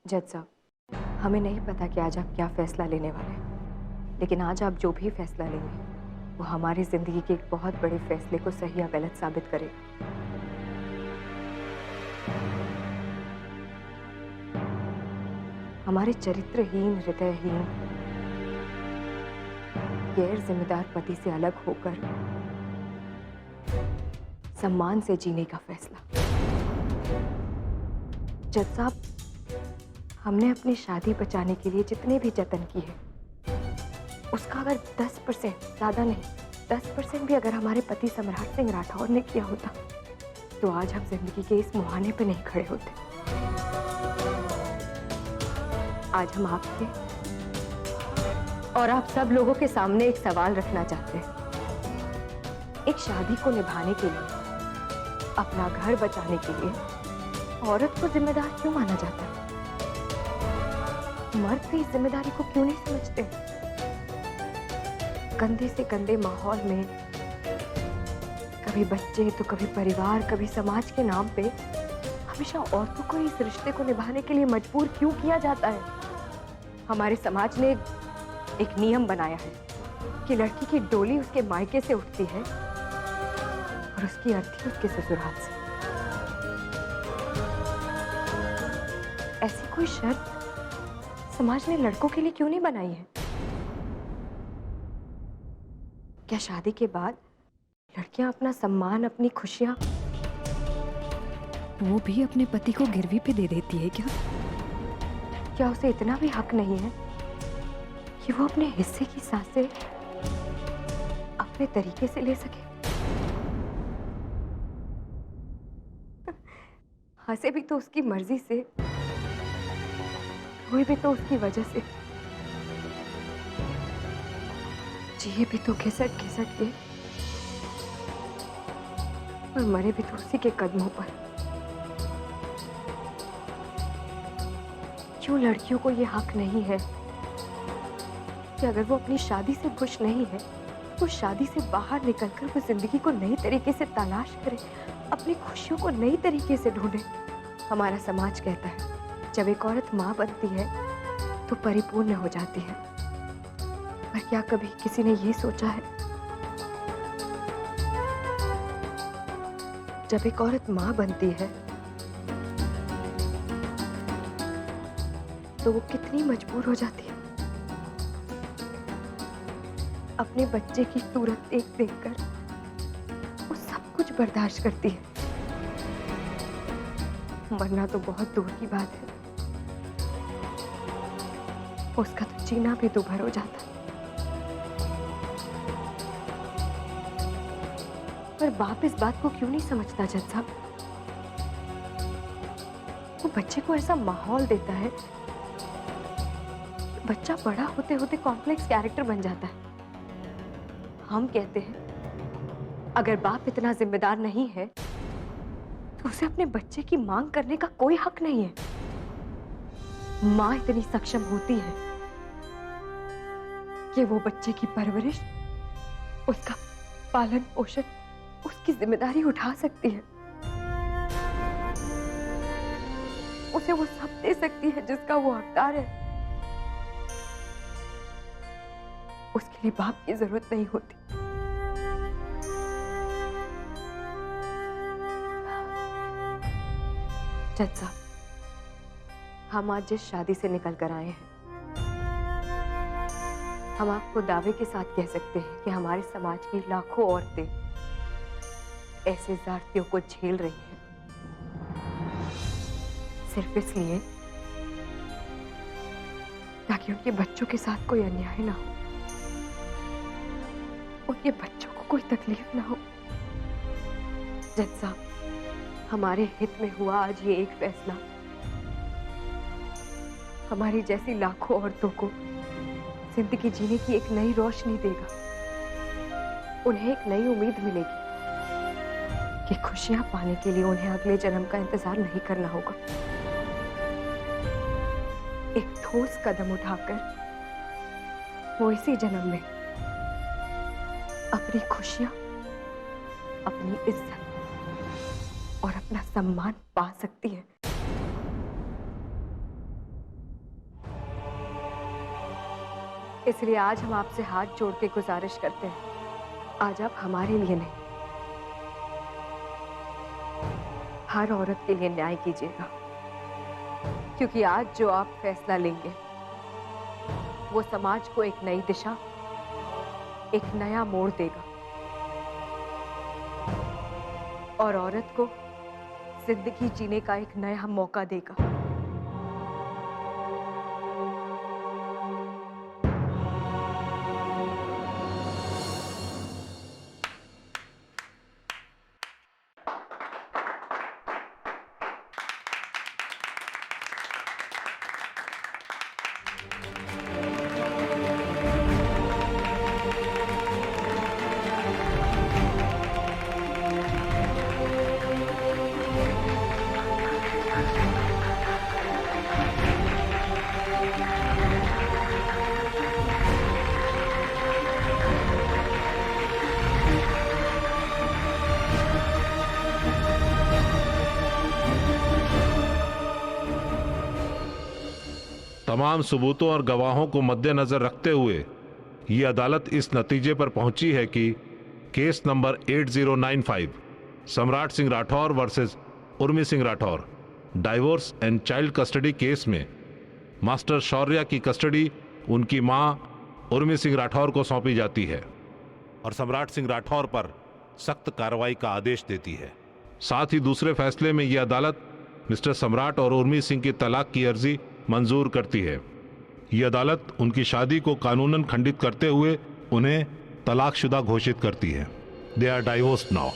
जज साहब, हमें नहीं पता कि आज आप क्या फैसला लेने वाले हैं, लेकिन आज आप जो भी फैसला लेंगे वो हमारी जिंदगी के एक बहुत बड़े फैसले को सही या गलत साबित करेगा। हमारे चरित्रहीन, हृदयहीन, गैर जिम्मेदार पति से अलग होकर सम्मान से जीने का फैसला। जज साहब, हमने अपनी शादी बचाने के लिए जितने भी जतन किए, उसका अगर 10%, ज्यादा नहीं 10% भी अगर हमारे पति सम्राट सिंह राठौर ने किया होता तो आज हम जिंदगी के इस मुहाने पे नहीं खड़े होते। आज हम आपके और आप सब लोगों के सामने एक सवाल रखना चाहते हैं। एक शादी को निभाने के लिए, अपना घर बचाने के लिए औरत को जिम्मेदार क्यों माना जाता है? मर्द भी इस जिम्मेदारी को क्यों नहीं समझते? गंदे से गंदे माहौल में कभी बच्चे तो कभी परिवार, कभी समाज के नाम पे हमेशा औरतों को इस रिश्ते को निभाने के लिए मजबूर क्यों किया जाता है? हमारे समाज ने एक नियम बनाया है कि लड़की की डोली उसके मायके से उठती है और उसकी अर्थी उसके ससुराल से। ऐसी कोई शर्त समाज ने लड़कों के लिए क्यों नहीं बनाई है? क्या शादी के बाद लड़कियां अपना सम्मान, अपनी खुशियां वो भी अपने पति को गिरवी पे दे देती है क्या? क्या उसे इतना भी हक नहीं है कि वो अपने हिस्से की सांसें अपने तरीके से ले सके? हंसे भी तो उसकी मर्जी से, रोए भी तो उसकी वजह से, जिए भी तो घिसट घिसट के और मरे भी तो उसी के कदमों पर। क्यों लड़कियों को ये हक नहीं है कि अगर वो अपनी शादी से खुश नहीं है तो शादी से बाहर निकलकर वो जिंदगी को नई तरीके से तलाश करे, अपनी खुशियों को नई तरीके से ढूंढे? हमारा समाज कहता है जब एक औरत मां बनती है तो परिपूर्ण हो जाती है, पर क्या कभी किसी ने ये सोचा है जब एक औरत मां बनती है तो वो कितनी मजबूर हो जाती है? अपने बच्चे की सूरत देखकर वो सब कुछ बर्दाश्त करती है। मरना तो बहुत दूर की बात है, उसका तो जीना भी दूभर हो जाता। पर बाप इस बात को क्यों नहीं समझता जज साहब? वो बच्चे को ऐसा माहौल देता है, बच्चा बड़ा होते होते कॉम्प्लेक्स कैरेक्टर बन जाता है। हम कहते हैं अगर बाप इतना जिम्मेदार नहीं है तो उसे अपने बच्चे की मांग करने का कोई हक नहीं है। मां इतनी सक्षम होती है कि वो बच्चे की परवरिश, उसका पालन पोषण, उसकी जिम्मेदारी उठा सकती है। उसे वो सब दे सकती है जिसका वो हकदार है। उसके लिए बाप की जरूरत नहीं होती। जज साहब, हम आज जिस शादी से निकल कर आए हैं, हम आपको दावे के साथ कह सकते हैं कि हमारे समाज की लाखों औरतें ऐसे जातियों को झेल रही हैं सिर्फ इसलिए ताकि उनके बच्चों के साथ कोई अन्याय ना हो, उनके बच्चों को कोई तकलीफ ना हो। जज साहब, हमारे हित में हुआ आज ये एक फैसला हमारी जैसी लाखों औरतों को जिंदगी जीने की एक नई रोशनी देगा। उन्हें एक नई उम्मीद मिलेगी कि खुशियां पाने के लिए उन्हें अगले जन्म का इंतजार नहीं करना होगा। एक ठोस कदम उठाकर वो इसी जन्म में अपनी खुशियां, अपनी इज्जत और अपना सम्मान पा सकती है। इसलिए आज हम आपसे हाथ जोड़ के गुजारिश करते हैं, आज आप हमारे लिए नहीं, हर औरत के लिए न्याय कीजिएगा, क्योंकि आज जो आप फैसला लेंगे वो समाज को एक नई दिशा, एक नया मोड़ देगा और औरत को जिंदगी जीने का एक नया मौका देगा। तमाम सबूतों और गवाहों को मद्देनजर रखते हुए ये अदालत इस नतीजे पर पहुंची है कि केस नंबर 8095 सम्राट Singh Rathore versus Urmi Singh Rathore divorce and child custody case में मास्टर शौर्या की कस्टडी उनकी मां उर्मी सिंह राठौर को सौंपी जाती है और सम्राट सिंह राठौर पर सख्त कार्रवाई का आदेश देती है। साथ ही दूसरे फैसले में यह अदालत मिस्टर सम्राट और उर्मी सिंह की तलाक की अर्जी मंजूर करती है। यह अदालत उनकी शादी को कानूनन खंडित करते हुए उन्हें तलाकशुदा घोषित करती है। They are divorced now.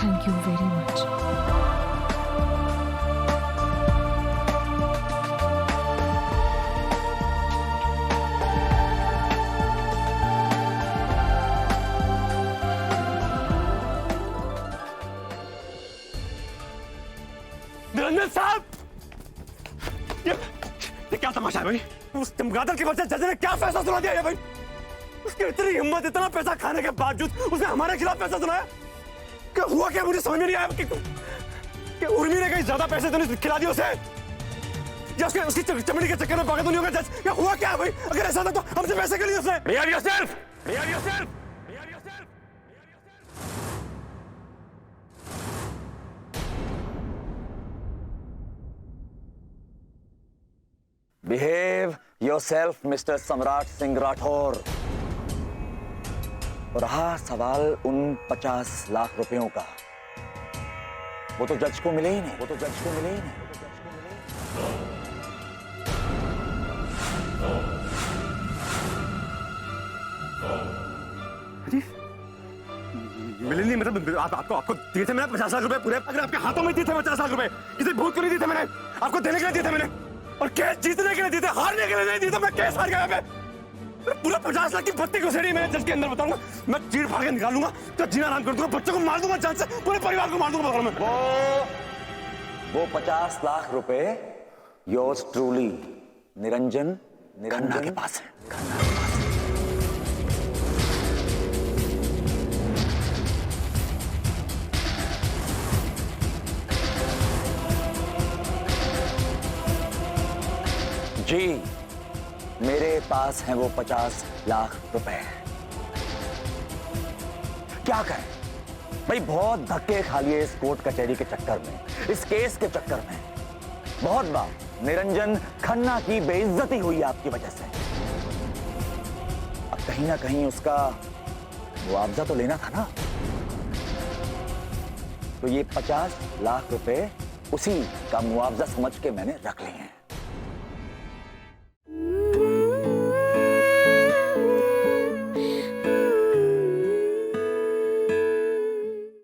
Thank you very much. Niranjan साहब, ये क्या तमाशा है भाई? उस चमगादड़ के बच्चे जज ने क्या फैसला सुना दिया है भाई? उसकी इतनी हिम्मत, इतना पैसा खाने के बावजूद उसने हमारे खिलाफ फैसला सुनाया। क्या हुआ क्या, मुझे समझ में नहीं आया कि उर्मी ने कहीं ज्यादा पैसे तो नहीं खिला दिए उसे, या उसकी चमड़ी के चक्कर में पागल तो नहीं होगा? जज, क्या हुआ क्या भाई? अगर ऐसा था तो हमसे पैसे क्यों लिए उसने? Behave yourself! Behave yourself! Behave yourself! Behave yourself, Mr. सम्राट सिंह राठौर। और रहा सवाल उन 50 लाख रुपयों का, वो तो जज को मिले ही नहीं, वो तो जज को मिले ही नहीं। मिले नहीं मतलब आपको दिए थे मैंने 50 लाख रुपए पूरे? अगर आपके हाथों में दिए थे 50 लाख रुपए, किसी भूत को नहीं दिए थे मैंने, आपको देने के लिए दिए थे मैंने, और केस जीतने के लिए दिए थे, हारने के लिए नहीं दिए थे। मैं केस हार गया मैं पूरा 50 लाख की बत्ती घुसेड़ी मैंने जज के अंदर, बताऊंगा मैं चीर फाड़ के निकालूंगा तो जीना आराम कर दूंगा, बच्चों को मार दूंगा जान से, पूरे परिवार को मार दूंगा मैं। वो 50 लाख रुपए योर्स ट्रूली निरंजन खन्ना के पास है। जी, मेरे पास हैं वो 50 लाख रुपए। क्या करें भाई, बहुत धक्के खा लिए इस कोर्ट कचहरी के चक्कर में, इस केस के चक्कर में। बहुत बार निरंजन खन्ना की बेइज्जती हुई आपकी वजह से। अब कहीं ना कहीं उसका मुआवजा तो लेना था ना। तो ये 50 लाख रुपए उसी का मुआवजा समझ के मैंने रख लिए हैं।